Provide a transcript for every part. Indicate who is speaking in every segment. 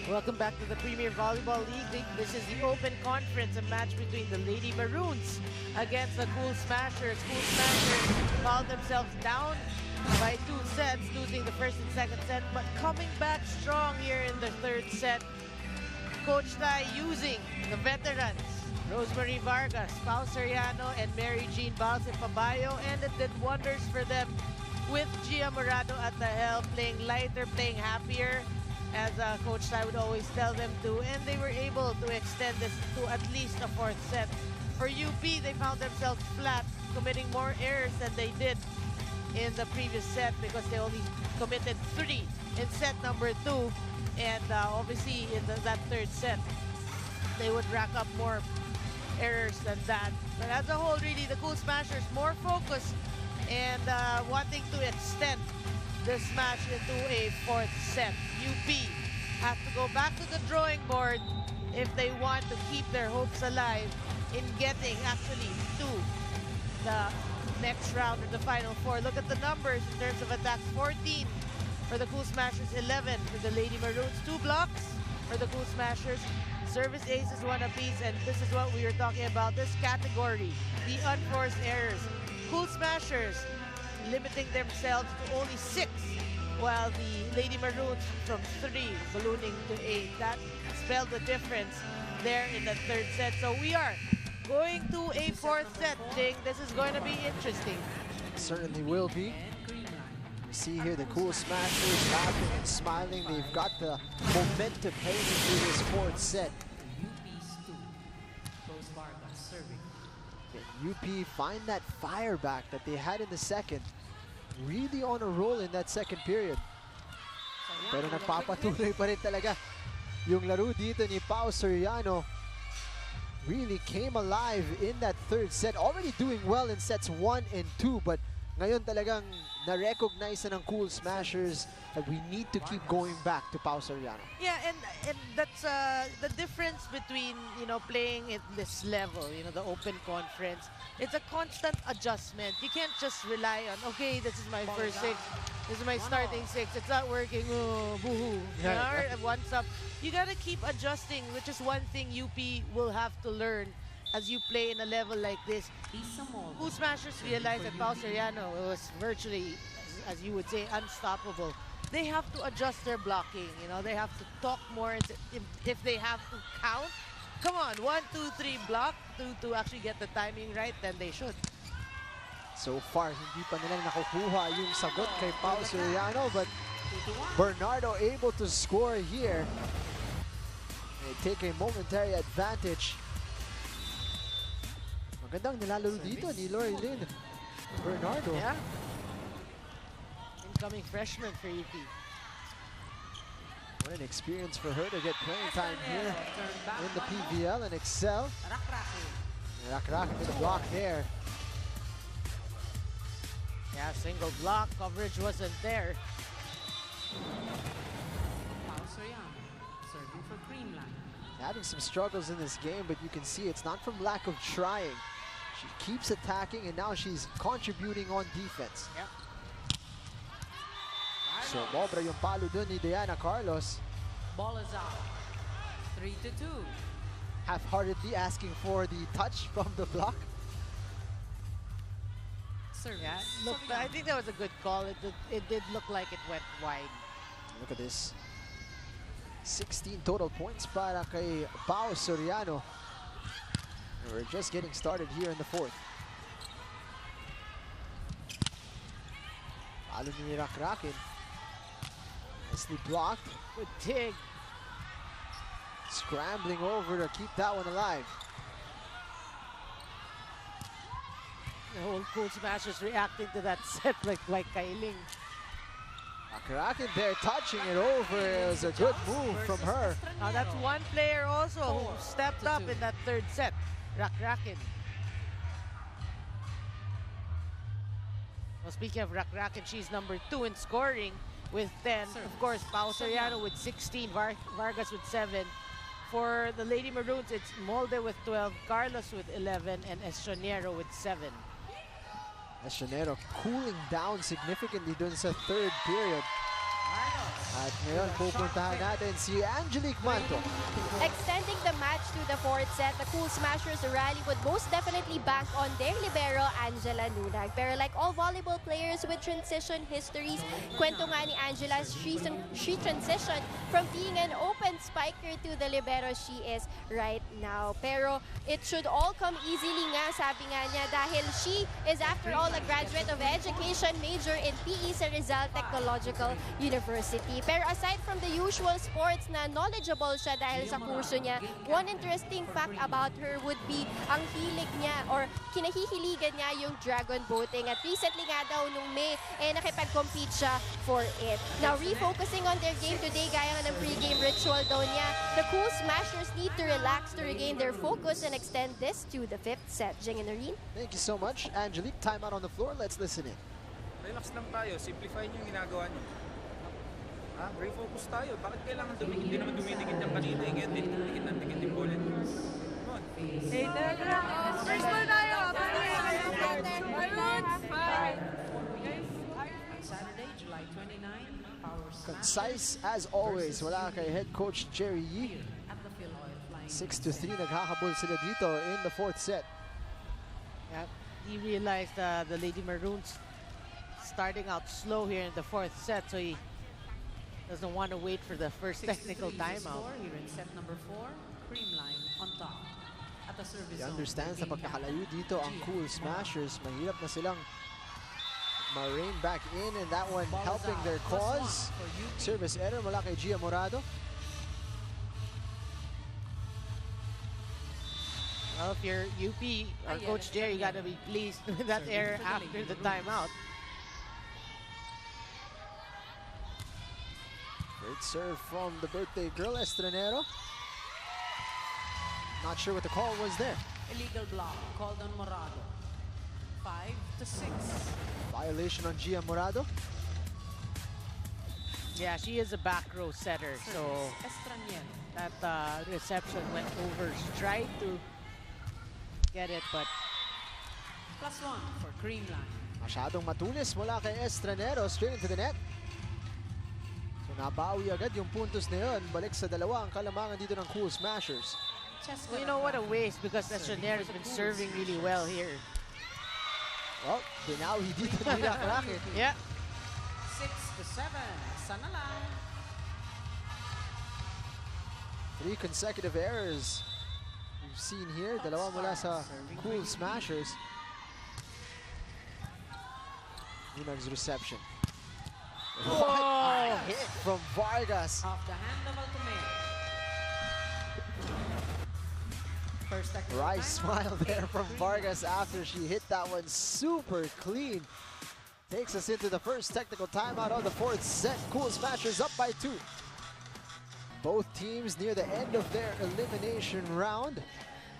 Speaker 1: Welcome back to the Premier Volleyball League. This is the Open Conference, a match between the Lady Maroons against the Cool Smashers. Cool Smashers found themselves down by 2 sets, losing the first and second set, but coming back strong here in the third set. Coach Tai using the veterans, Rosemary Vargas, Pao Soriano, and Mary Jean Balse-Pabayo, and it did wonders for them with Gia Morado at the helm, playing lighter, playing happier, as Coach Tai would always tell them to, and they were able to extend this to at least a fourth set. For UP, they found themselves flat, committing more errors than they did in the previous set because they only committed 3 in set number 2, and obviously in that third set, they would rack up more errors than that. But as a whole, really, the Cool Smashers more focused and wanting to extend this match into a fourth set. UP have to go back to the drawing board if they want to keep their hopes alive in getting actually to the next round or the Final Four. Look at the numbers in terms of attacks: 14 for the Cool Smashers, 11 for the Lady Maroons, 2 blocks for the Cool Smashers, service aces 1 apiece, and this is what we were talking about, this category, the unforced errors. Cool Smashers limiting themselves to only 6, while the Lady Maroons from 3 ballooning to 8. That spelled the difference there in the third set. So we are going to a fourth set, Jing. This is going to be interesting.
Speaker 2: Certainly will be. You see here the Cool Smashers laughing and smiling. They've got the momentum heading into this fourth set. UP find that fire back that they had in the second. Really on a roll in that second period. Pero nagpapatuloy pa rin talaga yung laro dito ni Pao Soriano. Really came alive in that third set. Already doing well in sets 1 and 2, but ngayon talagang na-recognize ng Cool Smashers that we need to keep going back to Pao Soriano.
Speaker 1: Yeah, and that's the difference between, you know, playing at this level, you know, the Open Conference. It's a constant adjustment. You can't just rely on, okay, this is my first 6, this is my starting 6, it's not working, oh, boo-hoo.
Speaker 2: Yeah.
Speaker 1: Once up, you gotta keep adjusting, which is one thing UP will have to learn as you play in a level like this. Cool Smashers realized that Pao Soriano was virtually, as you would say, unstoppable. They have to adjust their blocking, you know, they have to talk more. If they have to count, come on, 1, 2, 3 block to actually get the timing right, then they should.
Speaker 2: So far, hindi pa nila nakukuha yung sagot kay Pao Soriano, but Bernardo able to score here. They take a momentary advantage. Magandang nilalaro dito ni Lori Lynn Bernardo.
Speaker 1: Yeah. Incoming freshman for UP.
Speaker 2: What an experience for her to get playing time here in the PVL and excel. Rak with a block there.
Speaker 1: Yeah, single block coverage wasn't there.
Speaker 3: Serving for Creamline.
Speaker 2: Having some struggles in this game, but you can see it's not from lack of trying. She keeps attacking, and now she's contributing on defense.
Speaker 1: Yeah.
Speaker 2: So, mobra yung palo dun ni Diana Carlos.
Speaker 3: Ball is out. 3-2.
Speaker 2: Half-heartedly asking for the touch from the block.
Speaker 3: Service.
Speaker 1: Yeah, look, I think that was a good call. It did look like it went wide.
Speaker 2: Look at this. 16 total points para kay Pao Soriano. And we're just getting started here in the fourth. Palo ni Rakrakin. Nicely blocked.
Speaker 1: Good dig.
Speaker 2: Scrambling over to keep that one alive.
Speaker 1: The whole Cool Smashers reacting to that set like Kailing.
Speaker 2: Rakrakin there touching it over. It was a good move from her.
Speaker 1: Now that's one player also who stepped up in that third set. Rakrakin. Well, speaking of Rakrakin, she's number 2 in scoring with 10. Of course, Pao Soriano with 16, Vargas with 7. For the Lady Maroons, it's Molde with 12, Carlos with 11, and Estronero with 7.
Speaker 2: Estronero cooling down significantly during the third period. At ngayon, pupuntahan natin si Angelique Manto.
Speaker 4: Extending the match to the fourth set, the Cool Smashers rally would most definitely bank on their libero, Angela Nunag. Pero like all volleyball players with transition histories, kwento nga ni Angela, she transitioned from being an open spiker to the libero she is right now. Pero it should all come easily nga, sabi nga niya, dahil she is after all a graduate of education major in PE sa Rizal Technological University. Pero aside from the usual sports na knowledgeable siya dahil sa kurso niya, one interesting fact about her would be ang hilig niya or kinahihiligan niya yung dragon boating. At recently nga daw nung May, nakipag-compete siya for it. Now, refocusing on their game today, gaya ng pre-game ritual daw niya, the Cool Smashers need to relax to regain their focus and extend this to the fifth set. Jing and Noreen.
Speaker 2: Thank you so much, Angelique. Timeout on the floor. Let's listen in.
Speaker 5: Relax lang tayo. Simplify niyo yung ginagawa niyo. Refocus tayo. Bakit kailangan dumikit? Hindi naman dumidikit yung kanina. Dikit ng dikit yung bullet. Come on.
Speaker 6: First ball tayo.
Speaker 3: Saturday, July 29, Power
Speaker 2: Concise as always. Wala kay head coach Jerry Yee.
Speaker 3: at the Phil Oil Flying
Speaker 2: 6-3 naghahabol sila dito in the fourth set.
Speaker 1: Yeah, he realized the Lady Maroons starting out slow here in the fourth set, so he doesn't want to wait for the first technical timeout.
Speaker 3: Here in set number 4, Creamline on top. At the service
Speaker 2: He
Speaker 3: zone,
Speaker 2: understands na
Speaker 3: game
Speaker 2: pagkakalayo
Speaker 3: captain,
Speaker 2: dito ang
Speaker 3: Gia
Speaker 2: Cool
Speaker 3: Morado.
Speaker 2: Smashers. Mahirap na silang ma-rein back in, and that one
Speaker 3: Ball is
Speaker 2: helping
Speaker 3: out.
Speaker 2: their
Speaker 3: +1
Speaker 2: cause.
Speaker 3: for UP.
Speaker 2: Service error mula kay Gia Morado.
Speaker 1: Well, if you're UP or Coach Jerry, you got to be pleased with that error after the timeout.
Speaker 2: Great serve from the birthday girl, Estranero. Not sure what the call was there.
Speaker 3: Illegal block called on Morado. 5-6.
Speaker 2: Violation on Gia Morado.
Speaker 1: Yeah, she is a back row setter, so
Speaker 3: Estraniel.
Speaker 1: that reception went over. She tried to get it, but
Speaker 3: +1 for Creamline.
Speaker 2: Masyadong matulis mula kay Estranero, straight into the net. So nabawi agad yung puntos na yun. Balik sa dalawa ang kalamangan dito ng Cool Smashers.
Speaker 1: well, you know what a waste, because Estranero has been serving really well here.
Speaker 2: Well, binawi dito ni Racket.
Speaker 1: Yeah.
Speaker 3: 6-7. Sana lang.
Speaker 2: 3 consecutive errors we've seen here. Dalawa mula sa Cool Smashers. Nunag's reception. What a hit from Vargas.
Speaker 3: Off the hand of Altomeo. First technical
Speaker 2: Wry
Speaker 3: timeout.
Speaker 2: smile there from
Speaker 3: Creamline.
Speaker 2: Vargas after she hit that one super clean. Takes us into the first technical timeout of the fourth set. Cool Smashers up by 2. Both teams near the end of their elimination round.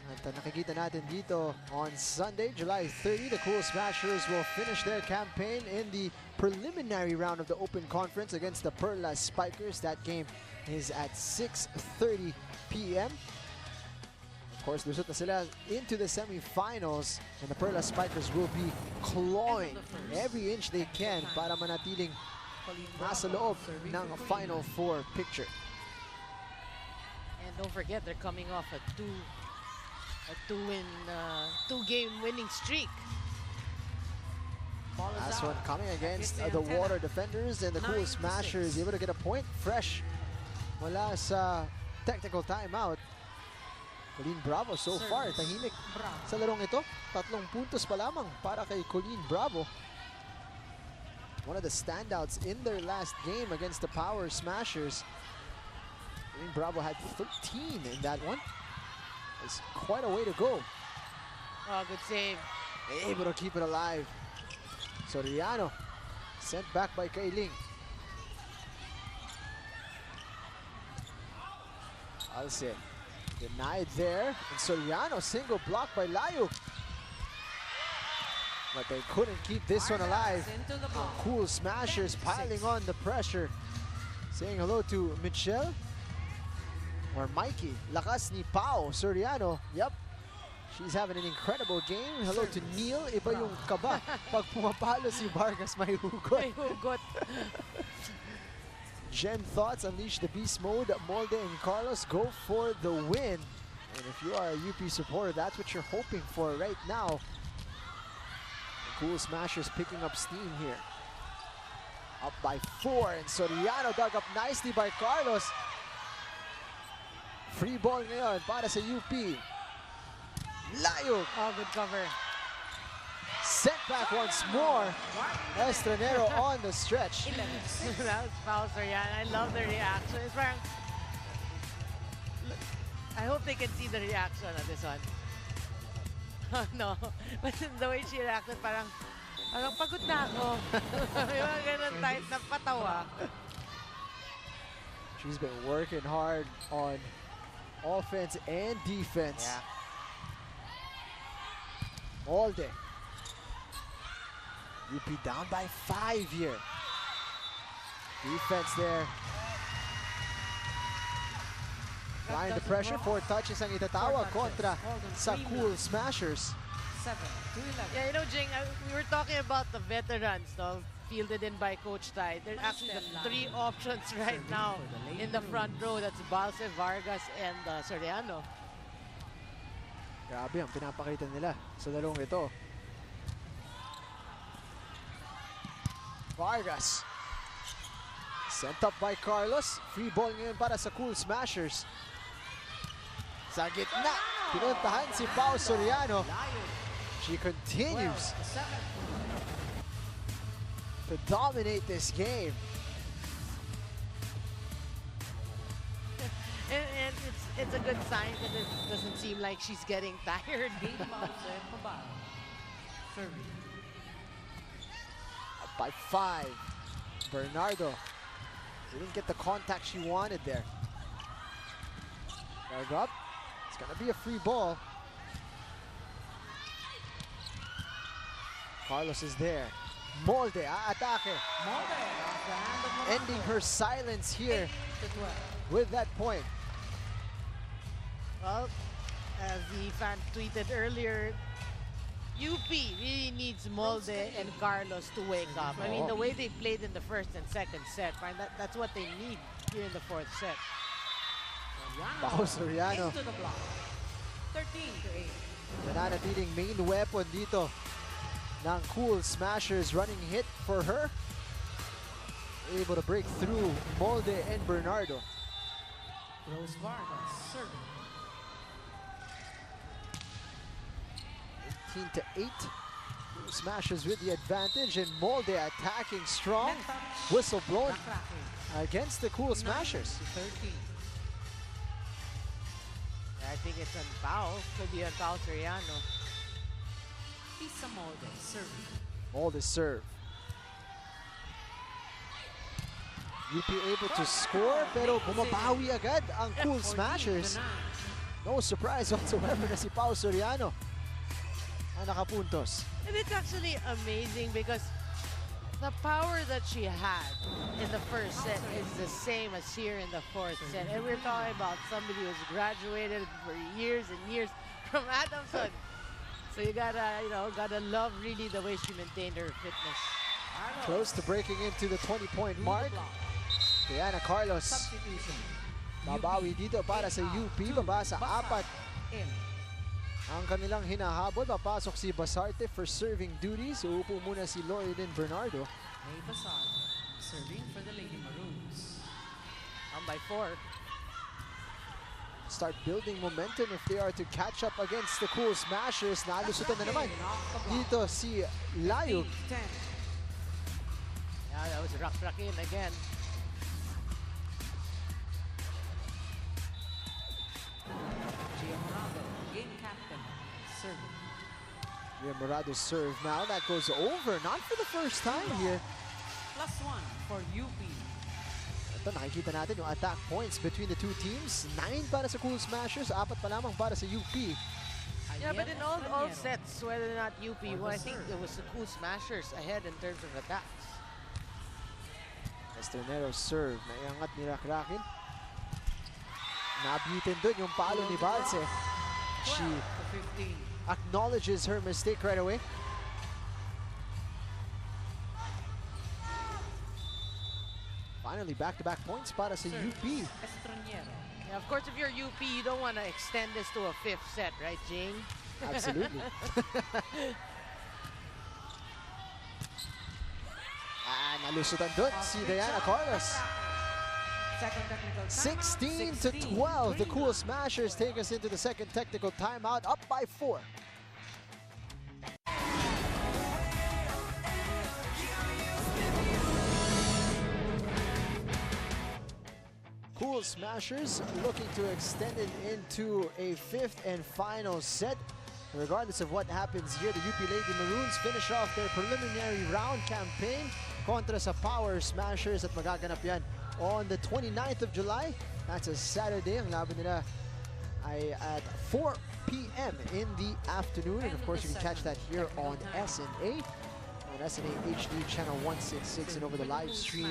Speaker 2: At nakikita natin dito on Sunday, July 30, the Cool Smashers will finish their campaign in the preliminary round of the Open Conference against the Perla Spikers. That game is at 6:30 p.m. Of course, lusot na sila into the semifinals, and the Perla Spikers will be clawing every inch they can para manatiling nasa loob ng Final Four picture.
Speaker 1: And don't forget, they're coming off a two-game winning streak.
Speaker 3: Ball is
Speaker 2: Last
Speaker 3: out.
Speaker 2: one coming against
Speaker 3: Hit
Speaker 2: the
Speaker 3: antenna.
Speaker 2: Water Defenders, and the Cool
Speaker 3: 9-6.
Speaker 2: Smashers able to get a point fresh mula sa technical timeout. Colleen Bravo so far,
Speaker 3: Service.
Speaker 2: tahimik
Speaker 3: Bravo.
Speaker 2: sa larong ito. 3 puntos pa lamang para kay Colleen Bravo. One of the standouts in their last game against the Power Smashers. Colleen Bravo had 13 in that one. It's quite a way to go.
Speaker 1: Oh, good save.
Speaker 2: Able to keep it alive. Soriano sent back by Kailing. Alce denied there. And Soriano single block by Layu. But they couldn't keep this one alive.
Speaker 3: Into the block.
Speaker 2: Cool Smashers piling on the pressure. Saying hello to Michelle. Or Mikey. Lakas ni Pao Soriano. Yep. She's having an incredible game. Hello to Neil. Iba yung kaba. Pag pumapalo si Vargas, may hugot.
Speaker 1: May hugot.
Speaker 2: Gen Thoughts, unleash the beast mode. Molde and Carlos go for the win. And if you are a UP supporter, that's what you're hoping for right now. The Cool Smashers picking up steam here. Up by 4, and Soriano dug up nicely by Carlos. Free ball ngayon para sa UP. Layo!
Speaker 1: Oh, good cover.
Speaker 2: Sent back once more. Estranero on the stretch.
Speaker 1: That was foul, Soriano. I love the reaction. It's parang, I hope they can see the reaction on this one. Oh, no. But the way she reacted, parang pagod na ako. May mga ganun type na patawa.
Speaker 2: She's been working hard on offense and defense.
Speaker 1: Yeah.
Speaker 2: Molde. UP down by 5 here. Defense there. Applying the pressure. 4 touches ang itatawag kontra sa Cool Smashers.
Speaker 3: 7-11.
Speaker 1: Yeah, you know, Jing, we were talking about the veterans, no, fielded in by Coach Tai. There's actually the 3 options right now in the front row. That's Balse, Vargas, and Soriano.
Speaker 2: Grabe ang pinapakita nila sa dalawang ito. Vargas. Sent up by Carlos. Free ball ngayon para sa Cool Smashers. Sa gitna, pinuntahan si Pao Soriano. She continues to dominate this game.
Speaker 1: And it's a good sign that it doesn't seem like she's getting tired.
Speaker 2: Up by 5. Bernardo didn't get the contact she wanted there. Dug up. It's gonna be a free ball. Carlos is there. Molde, atake. Ending her silence here with that point.
Speaker 1: Well, as the fan tweeted earlier, UP really needs Molde and Carlos to wake up. I mean, the way they played in the first and second set, that's what they need here in the 4th set.
Speaker 2: Pao Soriano.
Speaker 3: Into the block. 13-8.
Speaker 2: Nananatiling main weapon dito ng Cool Smashers, running hit for her. Able to break through Molde and Bernardo.
Speaker 3: Rose Vargas serving.
Speaker 2: 18-8. Cool Smashers with the advantage, and Molde attacking strong. Whistle blown against the Cool Smashers.
Speaker 3: 13.
Speaker 1: I think it's on Pao. Could be on Pao Soriano.
Speaker 3: Isa Molde serving.
Speaker 2: Molde serve. UP able to score, pero bumabawi agad ang Cool Smashers. No surprise whatsoever na si Pao Soriano ang nakapuntos.
Speaker 1: And it's actually amazing because the power that she had in the first set is the same as here in the 4th set. And we're talking about somebody who's graduated for years and years from Adamson. So you gotta love really the way she maintained her fitness.
Speaker 2: Close to breaking into the 20-point mark. Diana Carlos.
Speaker 3: Substitution.
Speaker 2: Babawi dito para sa UP. Baba sa 4. Ang kanilang hinahabol, papasok si Basarte for serving duties. Uupo muna si Lloydin Bernardo.
Speaker 3: May Basar serving for the Lady Maroons.
Speaker 1: Down by 4.
Speaker 2: Start building momentum if they are to catch up against the Cool Smashers. Nalusutan na naman dito si Layo.
Speaker 3: 10.
Speaker 1: Yeah, that was Rakin again.
Speaker 3: Game captain serving.
Speaker 2: Morado serve now. That goes over. Not for the first time here.
Speaker 3: +1 for UP.
Speaker 2: Ito, nakikita natin yung attack points between the two teams. 9 para sa Cool Smashers, 4 pa lamang para sa UP.
Speaker 1: Yeah, but in all sets, whether or not UP, well, I think it was the Cool Smashers ahead in terms of attacks.
Speaker 2: Estranero serve. Naiangat ni Rakrakin. Nabitin dun yung palo ni Balse. She
Speaker 3: 15.
Speaker 2: acknowledges her mistake right away. Finally, back-to-back points para sa UP.
Speaker 3: Estroniero.
Speaker 1: Yeah, of course, if you're UP, you don't want to extend this to a 5th set, right, Jing?
Speaker 2: Absolutely. Nalusutan dun si Diana Carlos.
Speaker 3: Second technical timeout.
Speaker 2: 16 to 12. The Cool Smashers take us into the second technical timeout, up by 4. Cool Smashers looking to extend it into a 5th and final set. Regardless of what happens here, the UP Lady Maroons finish off their preliminary round campaign kontra sa Power Smashers at magaganap yan on the 29th of July. That's a Saturday. Ang laban nila ay at 4 p.m. in the afternoon. And of course, you can catch that here on SNA, on SNA HD channel 166, and over the live stream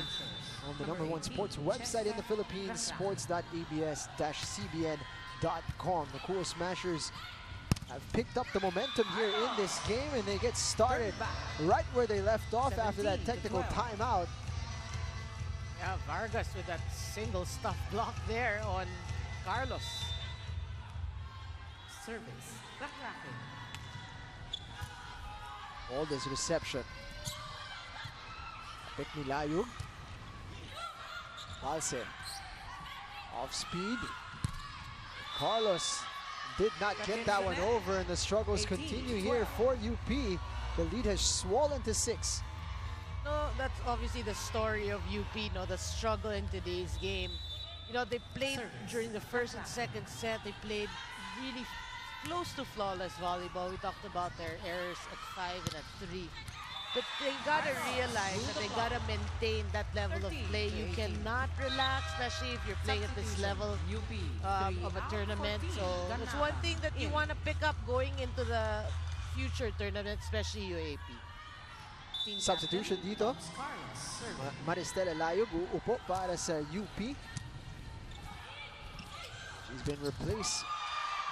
Speaker 2: on the #1 sports website in the Philippines, sports.abs-cbn.com. The Cool Smashers have picked up the momentum here in this game, and they get started right where they left off after that technical timeout.
Speaker 1: Yeah, Vargas with that single stuff block there on Carlos.
Speaker 3: Service. Back-racking.
Speaker 2: Alda's reception. Pick ni Layug. Balse. Off speed. Carlos did not get that one over, and the struggles continue here for UP. The lead has swollen to 6.
Speaker 1: No, that's obviously the story of UP, no, the struggle in today's game. You know, they played during the first and second set, they played really close to flawless volleyball. We talked about their errors at 5 and at 3. But they gotta realize that they gotta maintain that level of play. You cannot relax, especially if you're playing at this level of a tournament. So it's one thing that you want to pick up going into the future tournament, especially UAP.
Speaker 2: Substitution dito. Maristela Layug uupo para sa UP. She's been replaced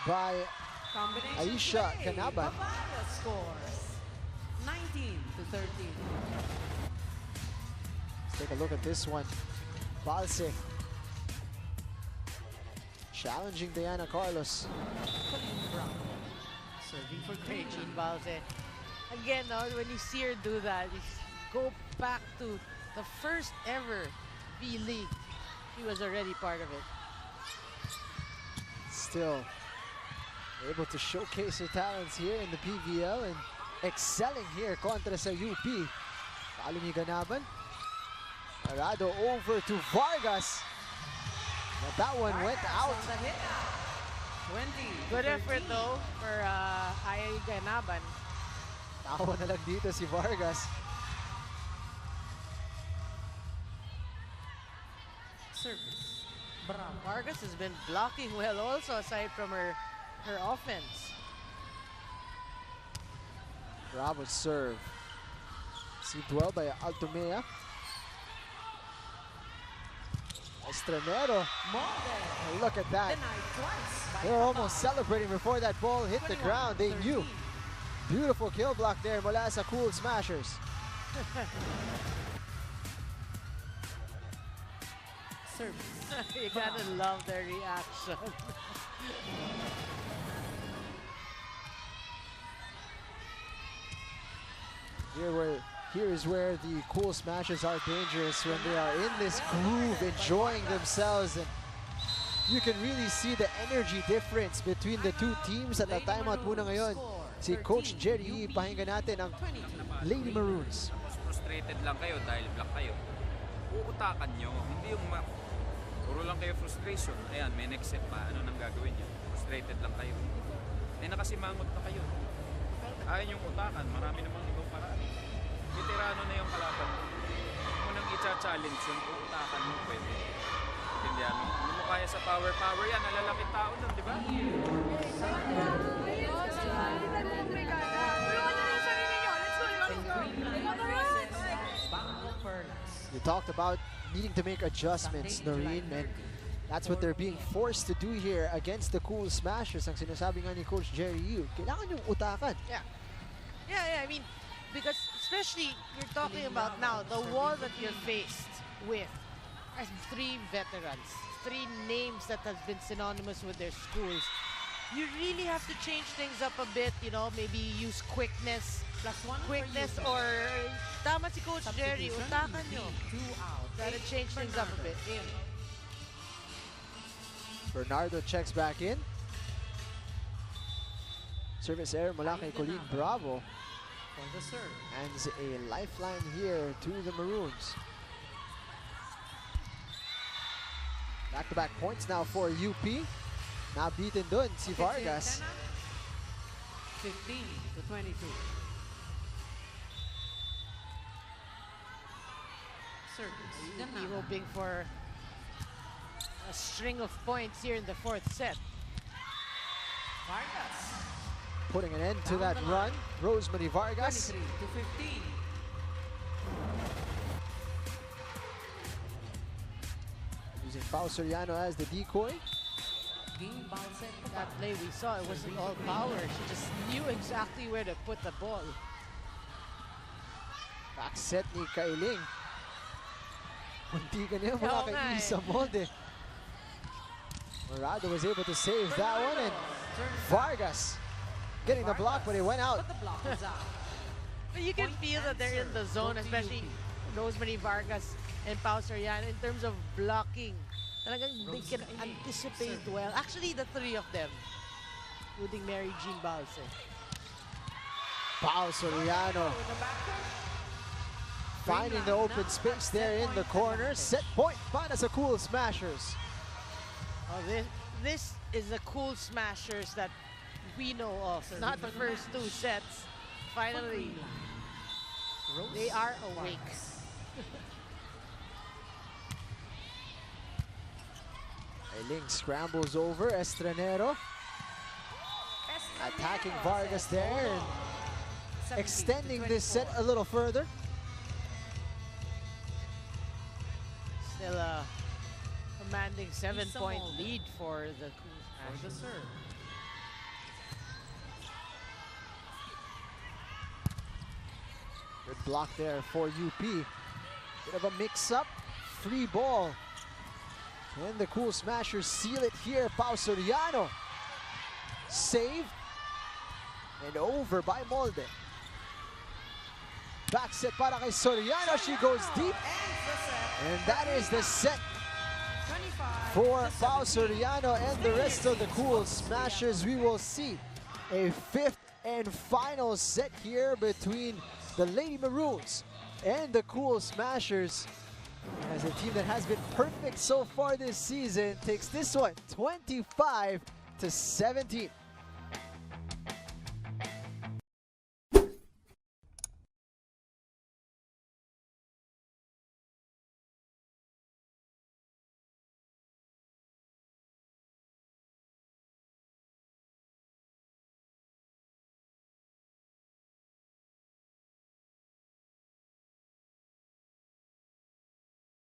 Speaker 2: by Aisha Canaban.
Speaker 3: Scores 19 to 13.
Speaker 2: Let's take a look at this one. Balse challenging Diana Carlos.
Speaker 3: Serving for
Speaker 1: Great
Speaker 3: Creamline.
Speaker 1: Balse. Again, no, when you see her do that, you go back to the first ever V-League. She was already part of it.
Speaker 2: Still able to showcase her talents here in the PVL and excelling here kontra sa UP. Palo ni Ganaban. Arado over to Vargas. But that one went out.
Speaker 3: 20.
Speaker 1: Good effort though for Ay Ganaban.
Speaker 2: Tawa na lang dito si Vargas.
Speaker 3: Service. Bravo.
Speaker 1: Vargas has been blocking well also, aside from her offense.
Speaker 2: Bravo serve. See duel by Altomea. Estranero. Look at that.
Speaker 3: Denied twice by
Speaker 2: They were almost celebrating before that ball hit the ground. They knew. Beautiful kill block there mula sa Cool Smashers.
Speaker 3: Service.
Speaker 1: You gotta love their reaction.
Speaker 2: Here is where the Cool Smashers are dangerous, when they are in this groove, enjoying themselves, and you can really see the energy difference between the two teams. At the timeout muna ngayon, si Coach Jerry E. Pakinggan natin ang Lady Maroons.
Speaker 5: Tapos frustrated lang kayo dahil black kayo. Uutakan nyo, hindi yung puro lang kayo frustration. Ayan, may next set pa, ano nang gagawin nyo? Frustrated lang kayo. Eh nakasimangot na kayo. Ayaw yung utakan, marami namang ibang paraan. Veterano na yung kalaban mo. Huwag mo nang i-challenge yung uutakan mo, pwede. Intindihan mo? Hindi mo kaya sa power yan, nalalaki tao nun, di ba?
Speaker 2: You talked about needing to make adjustments, Noreen, and that's what they're being forced to do here against the Cool Smashers. Ang sinasabi nga ni Coach Jerry Yu, kailangan yung utakan.
Speaker 1: Yeah, I mean, because especially you're talking about now the wall that you're faced with as 3 veterans, 3 names that has been synonymous with their schools. You really have to change things up a bit, you know, maybe use quickness, or tama si Coach Jerry, utakan nyo.
Speaker 3: 2 out.
Speaker 1: Gotta change things up a bit.
Speaker 2: Bernardo checks back in. Service error mula kay Colleen Bravo.
Speaker 3: For the serve.
Speaker 2: Hands a lifeline here to the Maroons. Back-to-back points now for UP. Nabitin dun si Vargas.
Speaker 3: 15-22. Service.
Speaker 1: Be hoping for a string of points here in the 4th set.
Speaker 3: Vargas.
Speaker 2: Putting an end to that run. Rosemary Vargas.
Speaker 3: 23-15.
Speaker 2: Using Pao Soriano as the decoy.
Speaker 1: That play we saw, it wasn't all power. She just knew exactly where to put the ball.
Speaker 2: Back set ni Kailing. Munti ka niya
Speaker 1: Oo
Speaker 2: mga
Speaker 1: nga
Speaker 2: kay
Speaker 1: eh.
Speaker 2: Isa Molde. Morado was able to save that one, and Vargas getting the block, but it went out.
Speaker 3: But the block is out.
Speaker 1: But you can feel that they're in the zone, especially Rosemary Vargas and Pao Soriano in terms of blocking. Talagang they can anticipate well. Actually, the 3 of them, including Mary Jean Balse.
Speaker 2: Pao Soriano finding the open space there in the corner. Set point para sa Cool Smashers.
Speaker 1: Oh, this is the Cool Smashers that we know of. Not the first 2 sets. Finally, they are awake.
Speaker 2: Kailing scrambles over Estranero. Attacking Vargas there and extending this set a little further.
Speaker 1: Still a commanding 7-point lead for the Cool
Speaker 3: For the
Speaker 1: Smashers.
Speaker 3: serve.
Speaker 2: Good block there for UP. Bit of a mix-up. Free ball. And the Cool Smashers seal it here. Pao Soriano. Save. And over by Molde. Back set para kay Soriano. She goes deep. And that is the set for Pao Soriano and the rest of the Cool Smashers. We will see a 5th and final set here between the Lady Maroons and the Cool Smashers, as a team that has been perfect so far this season takes this one 25-17.